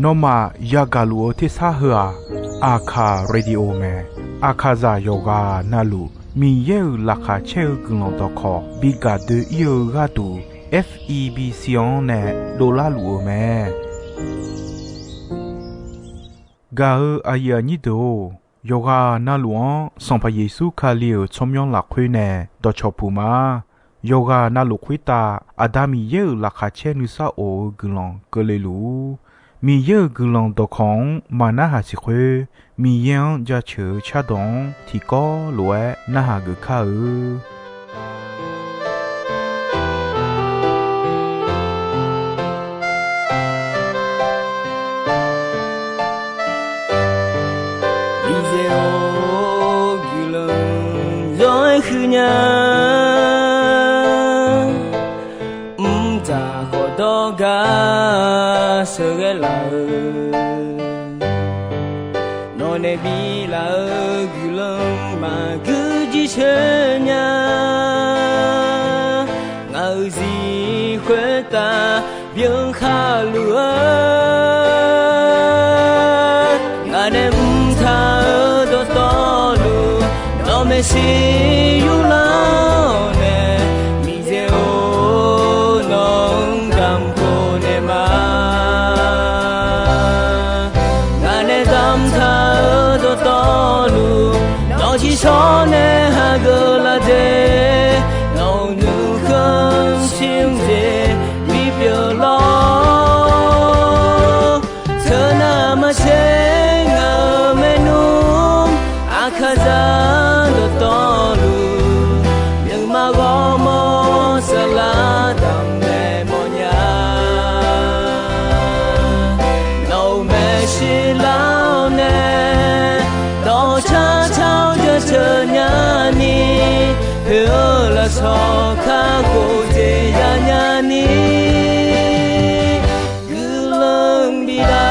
นอมายากาลูที่ซาหัวอาคาเรดิโอเมอาคาซาโยกานาลูมีเยอลักาเชลกุลตอคอบิกาเดเยกาตู FEB ซิออนเนโดลาลูเมกาอายานิโดโยกานาลวงสัมพเยซูคาเลียวชมยองหลักคุยเนดอชอปูมาโยกานาลุคุยตาอาดามีเยอลักาเชนุซาโอกุลองกเลลูมีเยอะกุลองตอของมานาหาสิคุมียังจะเชื่อชาดงที่ก็ลวยนาหากข้าคือเนี่ยจะขอดอกาเสือลานอนในบีลากุลมากุจิเชญาเงาสีขวตาเบียงข้าลัวงานเอ็มทาดอตอลูนอเมซียูลาเนมิเซโอนองกัมโคเนมางานเนดัมทาดอตอลูนอชิชอเนฮากลาเดนอนูคันชิมเดมีเปียลอเธอนามาเชงาเมนูอาคาซาตอลูยังมาก็มอสลาดังเมมอญาโนเมชิลาวเนตอชาเช้าจะเธอญานีเพื่อละสอข้าโกเจยาญานีกุลังบิดา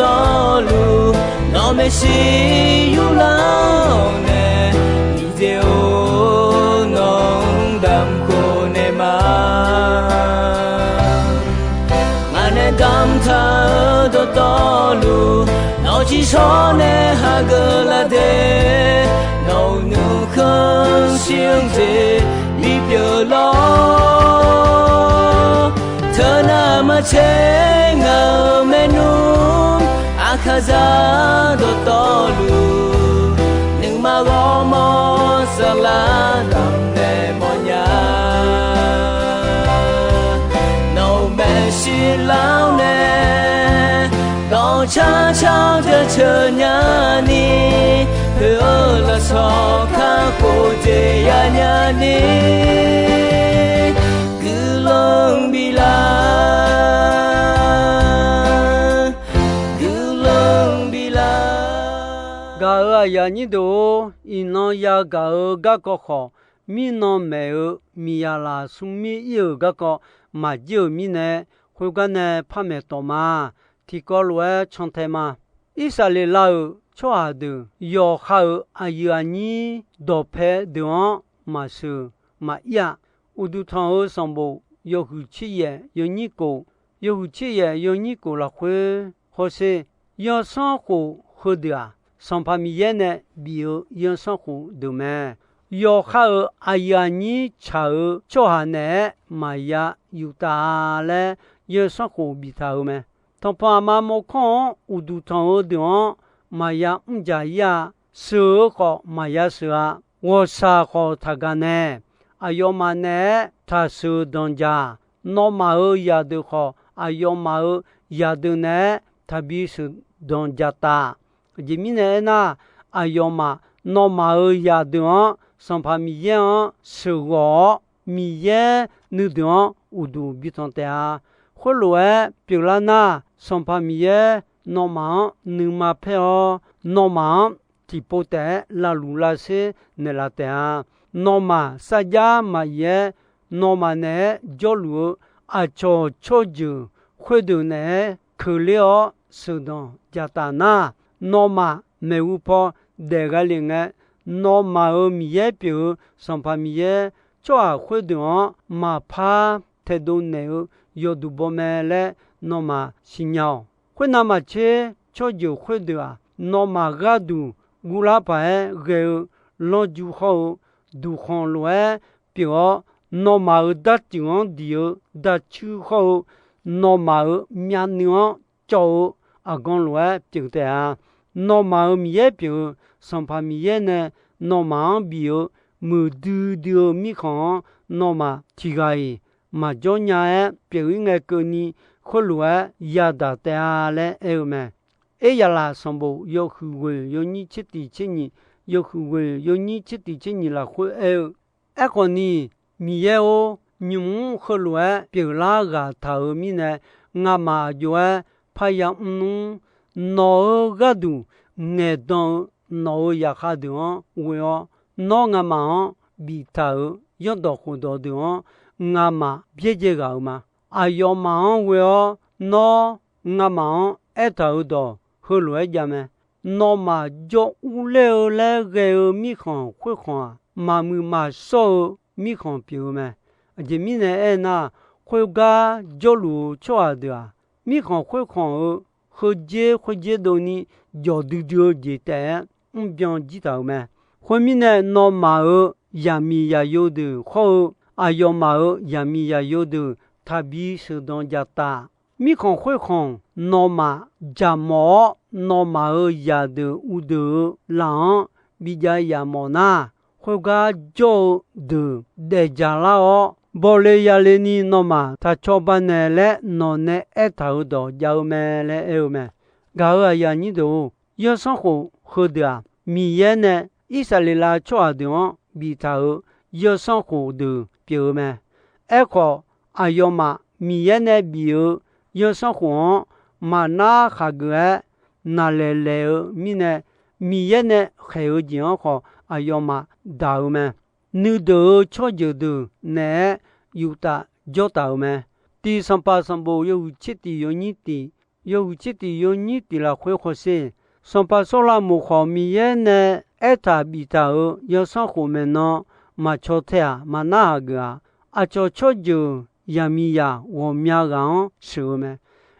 ตอลูนอเมชิยูลาเนมิเซโอนองดัมโคเนมางานเนดัมทาตอลูนอชิชอเนฮากลาเดนอนูคันชิงเจมีเปียลอเธอนามาเชงาเมนูอาคาซาดอตอลูหนึ่งมาก็มอสลาดัมเนมอญาโนเมชิลาวเนตอชาเช้าจะเชิญญานีเพื่อละสอข้าโคเจยาญานีกุลังบิลากาอยานิโดอินอยากากะก็ขอมีนอเมอมียาลาสุมีเยกะก็มาเยมีเนคุกันเนพะเมตอมาที่ก็ลวยชอนเทมาอิสราเอลาชออาดูยอคาอายานีดอเพดอนมาซูมาอยาอุดุทองสัมโบยอหุชิเยยนิโก有些也有你过了会，或是要生活好的啊，上旁边呢比如要生活的嘛，要好哎呀你瞧做下呢，嘛呀有大嘞，要生活比他好嘛，当爸妈没看，我都当我的哦，嘛呀唔家呀，说好嘛呀说啊，我啥好他干呢？哎呦嘛呢，他说当家，那嘛哦呀的好。哎呦妈哦，呀的呢，他必须当家大。这米呢那，哎呦妈，那妈哦呀的哦，上怕米耶哦，是我米耶你的哦，我都比当的啊。后来别了那，上怕米耶，那妈你嘛配哦，那妈提不得拉路拉些你拉的啊，那妈啥家嘛耶，那妈呢叫路。啊，做就会的呢，可了是的，加大那，那么没有跑那个另外，那么有米也表，上怕米也做会的哦，嘛怕太多呢，有都不买了，那么新鸟，会那么切做就会的啊，那么个都乌拉白个老就好，都看了表。nó mà ở đất tiếng điều đất chữ hậu nó mà ở miền nước châu à con lúa biểu thế à nó mà ở miền biểu sản phẩm miền này nó mà biểu mù đưa đưa mi khang nó mà chỉ cái mà cho nhà biểu nghe cái ni khối lúa ya đã thế à lẽ em mà ấy là sản bộ yêu hữu quyền yêu ni chết đi chết ni yêu hữu quyền yêu ni chết đi chết ni là khối em ấy còn ni mi ye o nhung khơ lúa biểu la gà thảo mi này ngà mà doa phải yam nu nó gà du nghe don nó ya khá được vậy nó ngà mà bị thảo yo đó khu đó được ngà mà biết gì gạo mà ayo mà vậy nó ngà mà ở thảo đó khơ lúa gì mà nó mà cho u lê lê gà mi khang khui khang mà mu mà so mi khang biểu mà giờ mi này na khôi ga cho lù cho à được mi khang khôi khang khôi dễ đồ ni giờ đưa dễ té biang dễ tao mà khôi mi này nó mà ở ya mi ya yêu được khôi ayo mà ở ya mi ya yêu được ta bi sự đông gia ta mi khang khôi khang nó mà ya mỏ nó mà ở ya được u được lăng bi ya mỏ na khôi ga cho được để trả lao bỏ lê ya lê ni nó mà ta cho bạn này lẽ nó nè ép thảo đó giàu mẹ lẽ yêu mẹ gạo à ya ni đồ yêu sống khổ khổ được mi ye nè Israel cho được bị thảo yêu sống khổ được biểu mẹ ép khó ayo mà mi ye nè biểu yêu sống khổ mà na khá gỡ na lê lê mi nè mi ye nè khêu gì khó ayo mà đào mẹ nữ đồ cho giờ đồ nè yêu ta cho tao mẹ ti sam pa sam bo yêu chết ti yêu nhị ti là khơi khó se sam pa so la mo khó mi ye nè eta bi tao yêu sang khổ mẹ nó mà cho thế à mà na ga à cho giờ ya mi ya wo mya ga sửa mẹ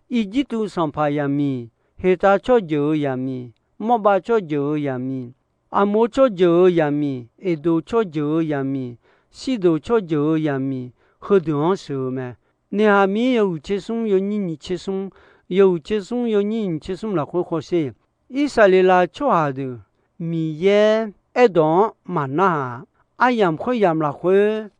ý chỉ tu sam pa ya mi he ta cho giờ ya mi mo ba cho giờ ya mi amo cho giờ ya mi edo cho giờ ya mi sido cho giờ ya mi hơ đường sửa mà nè hà mi yêu chế sung yêu nhị chế sung yêu nhị chế sung là khối khó se Israel cho hà được mi ye edo mà na ayam khối yam là khối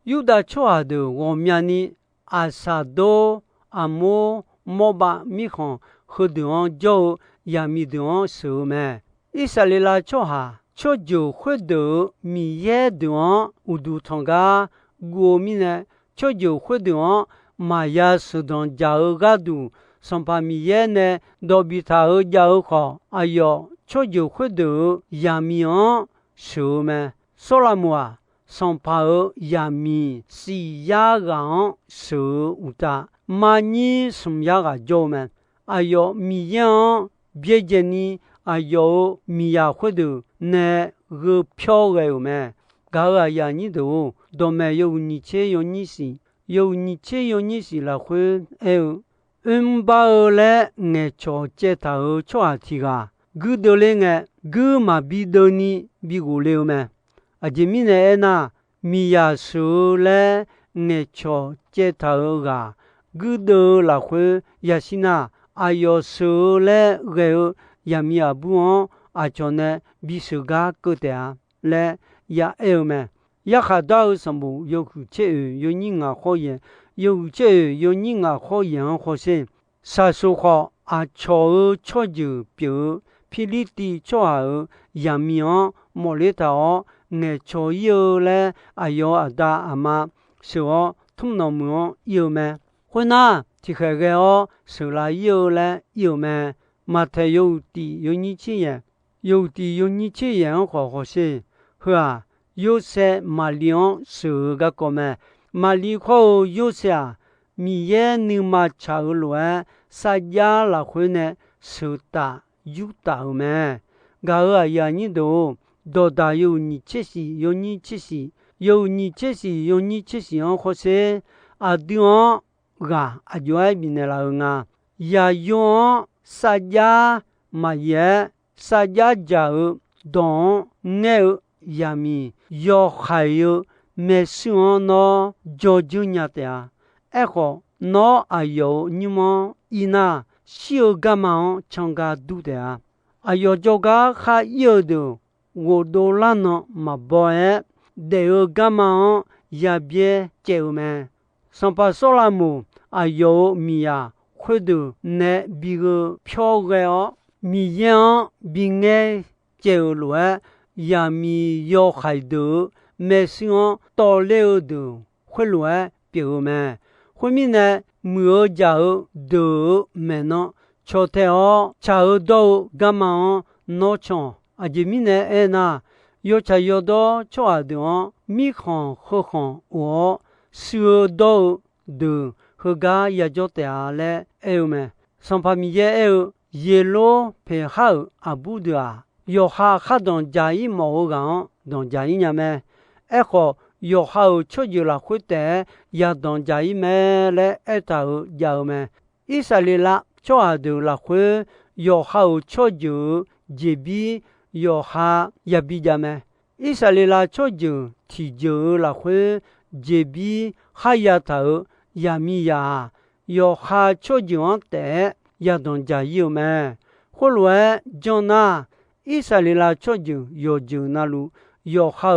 Yuda cho hà được gồm nhà ni asado amo moba mi khon hơ đường cho ya mi đường sửa mà Israel cho hà cho dù khối được mi ye đường udu thonga guo mi nè cho dù khối đường mà ya sử dụng giáo ga du sản phẩm ye nè đồ bị tháo giáo khó ayo cho dù khối được ya mi on sửa mà số là mua sản phẩm ya mi si ya gang sửa uta mà ni sum ya ga jo mà ayo mi yan bie jeni ayo mi ya khối được nè gỡ phiếu cái mà gạo ya ni đồ đồ mẹ yêu ni chế yêu ni si yêu ni chế yêu ni si là khối eo 巴尔嘞爱瞧接头瞧阿提个，古多嘞爱古嘛比多尼比古溜咩？阿姐咪呢那米亚苏嘞爱瞧接头个，古多拉会也是那阿要苏嘞个也米亚不哦，阿瞧呢比苏个个的啊嘞也有咩？也看到什么有这有人啊好言，有这有人啊好言好些。啥说话啊？瞧瞧就表，霹雳的瞧啊，也米啊，莫里头爱瞧有嘞，哎哟阿大阿妈，是哦，通那么有咩？会哪？这个哦，是啦有嘞有咩？马太有的有你这样，有的有你这样好些，是啊。有些马良是个咩？马里口有些啊，米也你嘛查乱，啥家拉回呢？是大有大咩？个呀你都大有你这些，有你这些，有你这些，有你这些好些啊对啊就爱边的啦呀用啥家嘛也啥家家懂呢？亚米要还有没想那就人的啊？哎好，那还有你们伊那小干嘛唱个读的啊？哎哟，这个还有的，我都懒了嘛不哎，得有干嘛也别叫咩？上把说了么？哎哟米呀，快点那比个漂亮哦，米样比爱叫乱。亚米要海的，没想到了的，回来表妹，后面呢没有家的没呢，瞧他哦，查到干嘛闹场，啊这面呢哎那，要查要到查的哦，米行和行我收到的和家也叫他来哎咩，上旁边也哎耶罗配好阿布的啊。要哈当家一毛讲，当家一年咩？哎好，要哈出去了回来，也当家一咩嘞？哎头有咩？以色列啦，出下头了回，要哈出去这边要哈也比较咩？以色列啦出去提就了回，这边哈也头也米呀，要哈出去往得也当家有咩？后来就那。以色列啦，出就要就那路要好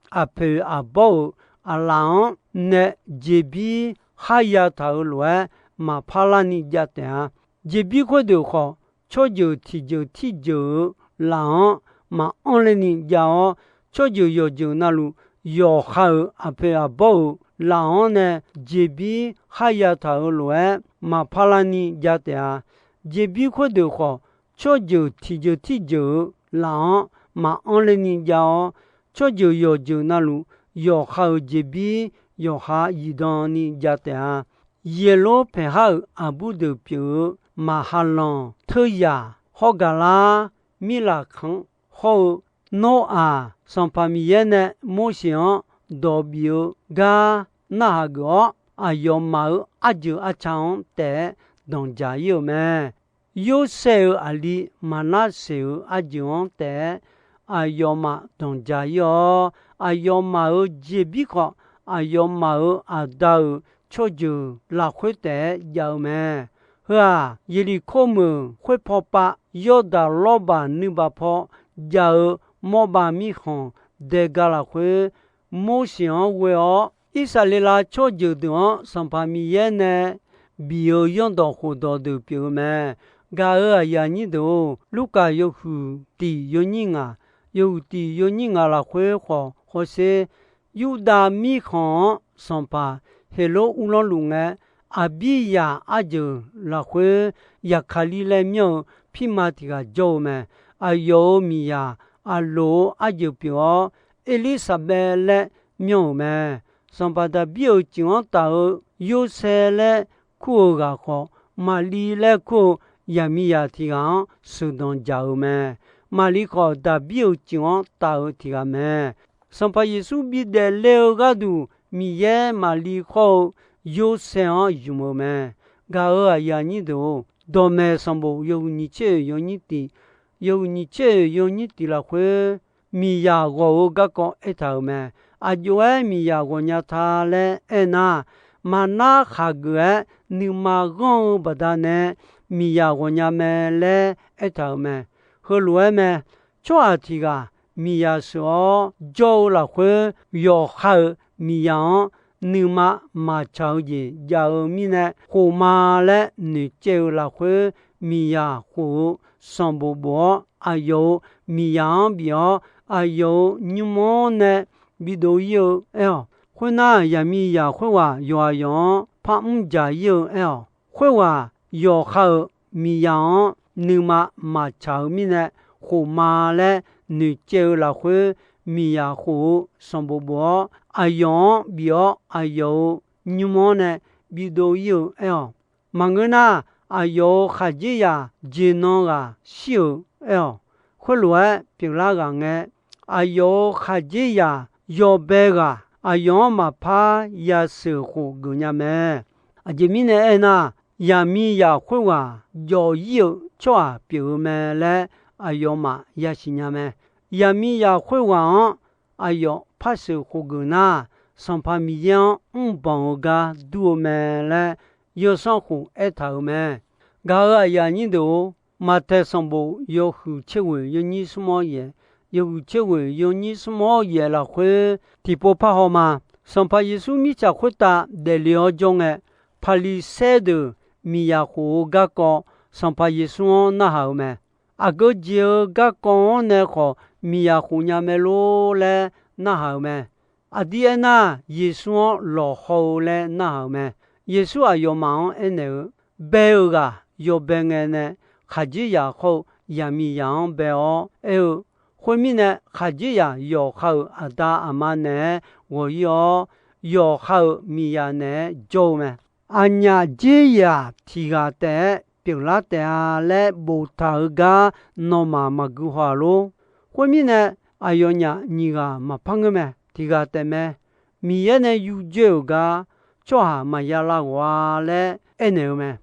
阿婆阿婆阿郎呢这边还要头来嘛怕啦你家的这边块的话，出就提就郎嘛按了你家哦，出就要就那路要好阿婆阿婆郎呢这边还要头来嘛怕啦你家的这边块的话，出就提就。郎嘛按了你家哦，这就要就那路要好这边要好移动你家的啊，耶罗配好阿布的表马哈朗特亚好个啦米拉康好诺啊上旁边呢模型代表个那个啊要毛啊就啊长的当家有咩？有时候阿里嘛那时候阿讲的，阿要嘛当家有，阿要嘛有这边个，阿要嘛有阿到出就拉回的有咩？是啊，伊里科目会跑吧，有的老板你把跑，有莫把米行，得个拉回莫想为哦，以色列啦出就的上旁米也呢，没有用到好多的表咩？个呀你都如果有户的有人啊，有的有人啊啦会好，或是有的米行上吧，黑罗乌拉龙哎，阿比呀阿就啦会呀卡里来苗皮马的个叫咩？阿有米呀阿罗阿就表伊丽莎白来苗咩？上吧的表讲到有些嘞苦个好，马里来苦。亚米亚提昂苏东家咩？马里考达表讲到提个咩？上把耶稣比的六个度米耶马里考有啥有么咩？嘎尔呀你都多没上不有你这有你的有你这有你的了会米呀我个个一头没啊就爱米呀我伢他嘞哎那嘛那哈个你嘛讲不得呢米呀我伢没嘞一头没和路没抓提个米呀说就了会有好米呀你嘛超级要米呢胡嘛嘞你就了会米呀胡上不不啊有米呀表啊有你么呢比都有哎呦会那呀米呀会话有啊用怕家有哎呦会话有好米呀你嘛超米呢胡嘛嘞你就了会米呀胡上不不啊用表啊有你么呢比都有哎呦忙个那啊有哈子呀技能啊修哎呦会来别那个哎啊有哈子呀有白个啊有嘛怕呀是胡个伢们啊这米呢哎那呀米呀会话有抓别们嘞啊有嘛也是伢们呀米呀会话啊有怕是胡个那上怕米样帮个多们嘞有上胡一头们嘎个呀你都马太上部有胡切位有你什么嘢有切位有你什么嘢了会地波怕好吗上怕耶稣米家会打的了中诶怕你塞的米呀胡个个上怕耶稣那好咩啊个就个个呢个米呀胡伢me咯嘞那好咩啊啲那耶稣落后嘞那好咩耶稣啊有忙诶呢白个有白个呢哈子呀好呀米样白哦哎呦后面呢哈子呀有好啊大阿妈呢我有好米呀呢做咩anh nhà chế ya thì gà té biểu lá té lẽ bồ thở gà nó mà cứ hòa lô hôm nay ai yo nhà nhị gà mà phăng mẹ thì gà té mẹ mi này yu dêu gà cho hà mà ya la hòa lẽ em này mẹ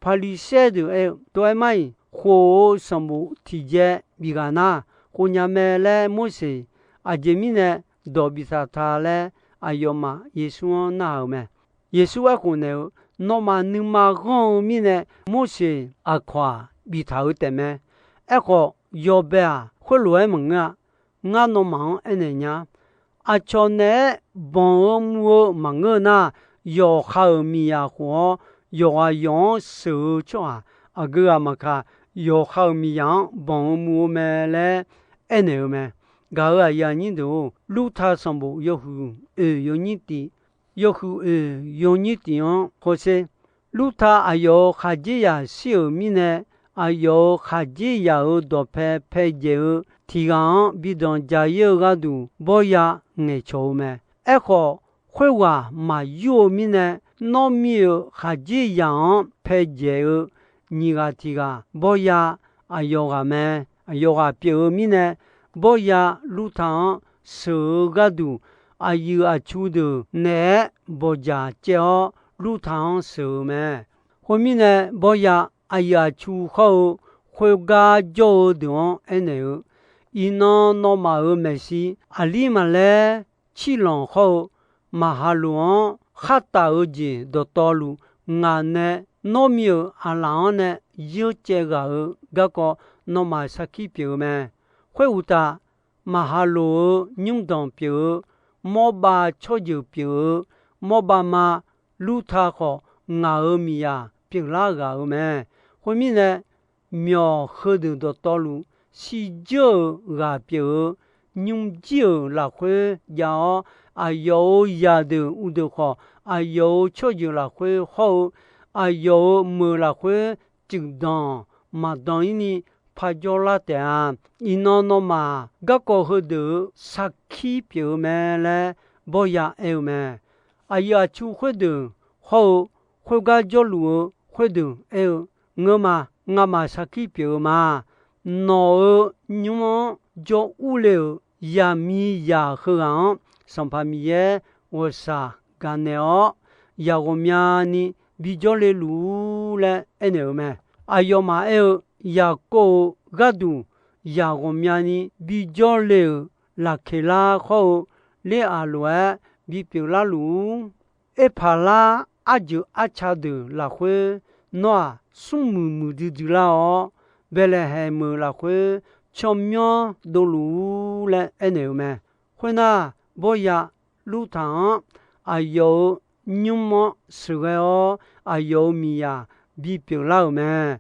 pali xe được em tôi mai hồ sầm bộ thì dễ bị gà na hồ nhà mẹ lẽ mua gì à chế mi này đồ bị sa thà lẽ ai yo mà Giêsu nào mẹ Giêsu à cô này nó mà nương mà gom mi nè mua gì à khoa bị tháo tệ mẹ à có yo bé à khối lúa mừng à ngã nó mắng anh này nhá à cho nè bằng mua mắng ngơ na yo khao mi à hoa yo à yong sự cho à cái mà cả yo khao mi yang bằng mua mẹ lẽ anh này mẹ gà à ya nhìn đồ lúc thà xong bộ yo hu yo nhìn tí yo hu yo nhìn tí ho se lúc thà ayo haji ya siêu mi nè ayo haji ya do pe je thì gang bị don ja yo ga du bo ya nghe chou mẹ echo khui wa ma yo mi nè no mi haji ya pe je ni ga thì ga bo ya ayo ga mẹ ayo ga pi mi nè bo ya lúc thà su ga du ayu a chu du nè bo ja cheo lúc tháng sớm mẹ hôm nay bây giờ ai chú hậu hồi ga cho đường anh ấy ino nó mà ở Messi ali mà lẽ chỉ lòng hậu mà hà luồng khát ta ở gì đó to lu ngàn nè nó miêu à lăng nè yêu chơi gà có nó mà sakhi biểu mẹ hồi uta mà hà luồng nhung đồng biểu mò ba cho dự biểu mò ba mà lúc thà họ ngã mi à biết là gà mẹ hôm nay miêu khơi được đó to lu si dơ gà biểu nhung dơ là khơi giàu ayo ya được u được họ ayo cho dơ là khơi hậu ayo mưa là khơi chừng đòn mà đòn ini phải cho là tiền ino nó mà gác có hơi được sắc khí biểu mẹ là bao giờ yêu mẹ ayo chú khơi được hậu khơi gà cho lúa khơi được yêu ngơ mà sắc khí biểu mà nó nhưng mà cho u liu ya mi ya hương sản phẩm ye 我啥干呢？呀，我们呀呢比较的路嘞，哎牛们，哎哟嘛哎呀个个度呀我们呢比较的拉开拉后嘞阿罗比表拉路，哎帕拉阿就阿查的拉会那苏木木的啦哦，别来还木拉会巧妙的路嘞，哎牛们，会那不呀路堂哎哟。nhung mo seo ayo mia bi piao me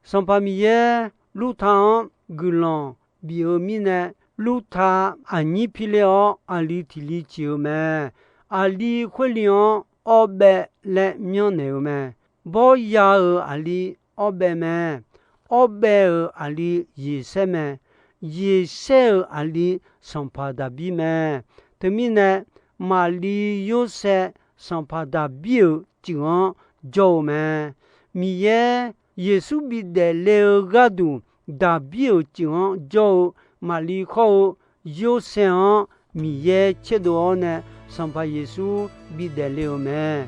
son pa mi ye lu tha gulon bi o mi ne lu tha ani pileo ali tili chiu me ali kholion obe le myon ne me bo ya ali obe me obe ali yi se me yi se ali son pa da bi me te mi ne mali yo se sans pas d'abus, tu vois, Jome, Mie, Yesu bide le gadu, d'abus, tu vois, Jo, Maliko, Yosean, Mie, Chedone, sans pas Yesu bide le me.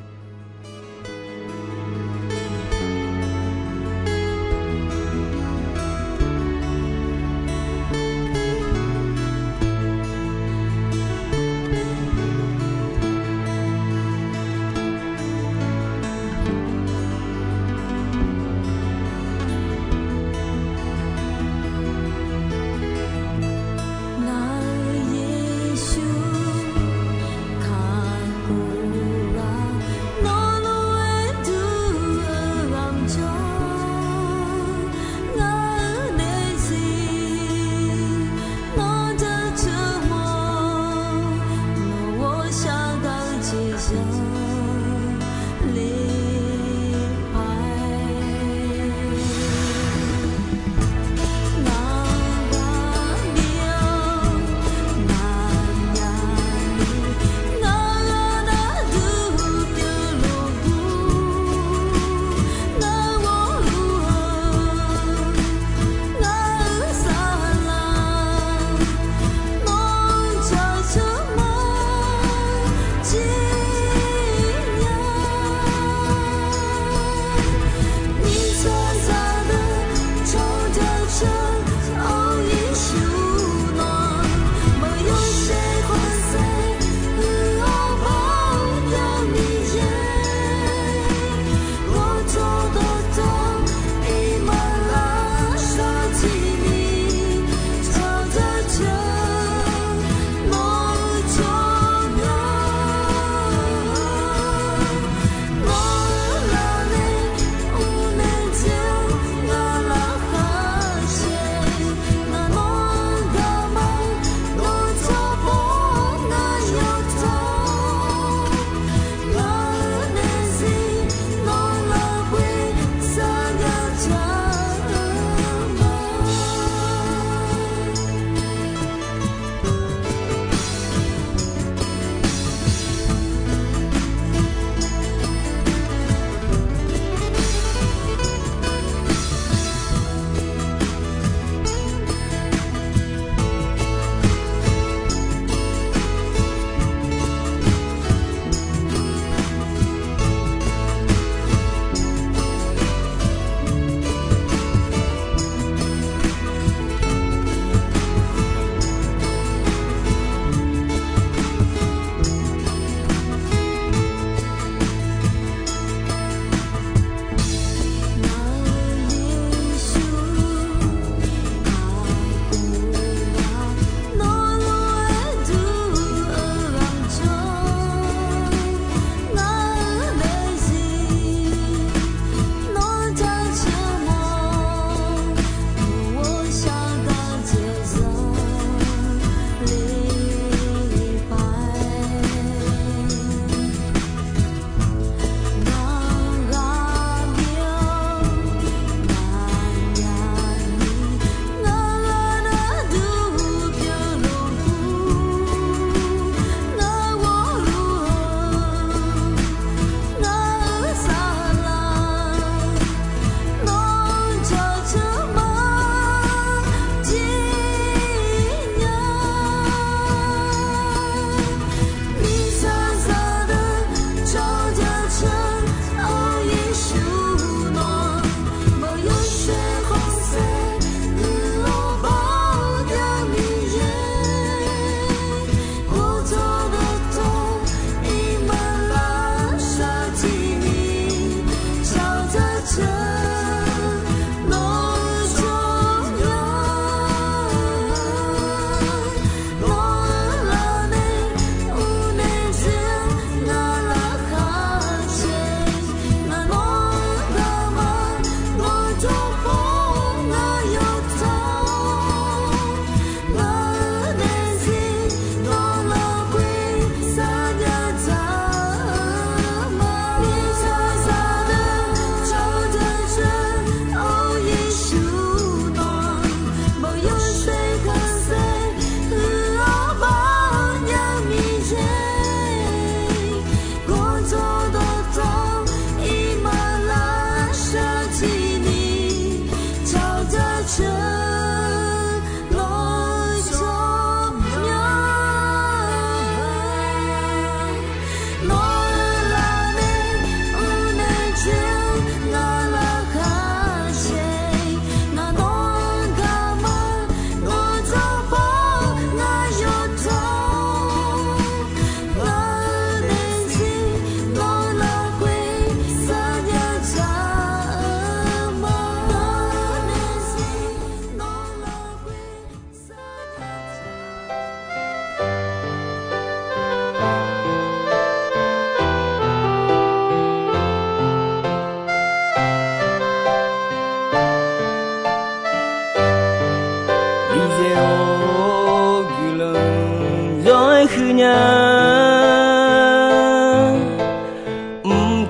그냥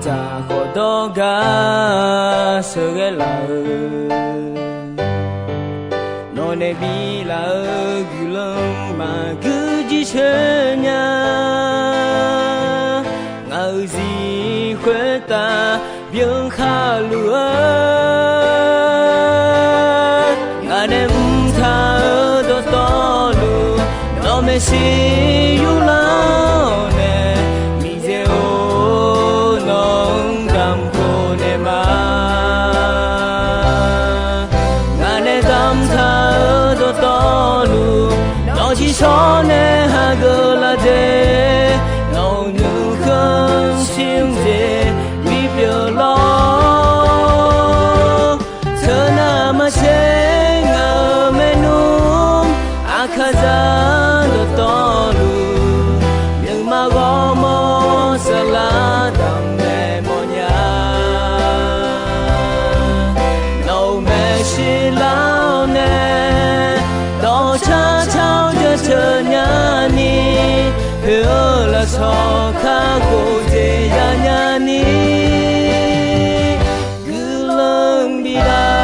자 고도가 서gel라으 너네 빌라으 그렁마 그지셔냐 ngauzi khueta biếng kha lúa ngà đêm tha đô to lu nó mê si yu lao nè mi dêu nong cam cô nè ma ngà đêm tam tha đô to lu nó chỉ so nè ha gơ la dê ngầu như khơi xiêm dê mi biểu lo thơ na mà chê ngờ mê nung a kha ra đô to lu nhưng mà gõ mô sa la đam mê mô nhà nâu mê shi lao nè to cha chao cho chờ nhà ni hứa là so khá cô dê ya nhà ni cứ lưng đi ra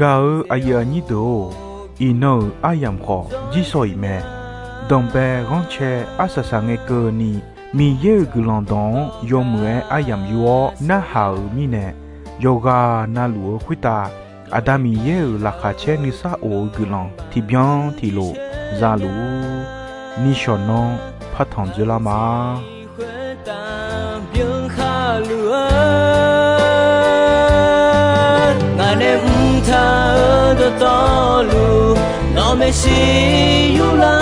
gạo ai nhị đồ ino ayam kho ji soi me dombe gonche asasa nge cơ ni mi ye gulon don yomue ayam yuo na hao mi ne yoga na luo khita adami ye la kha che ni sa o gulon ti bien ti lo za lu ni shono phathon jula ma tha đô to lu nó mê si yu la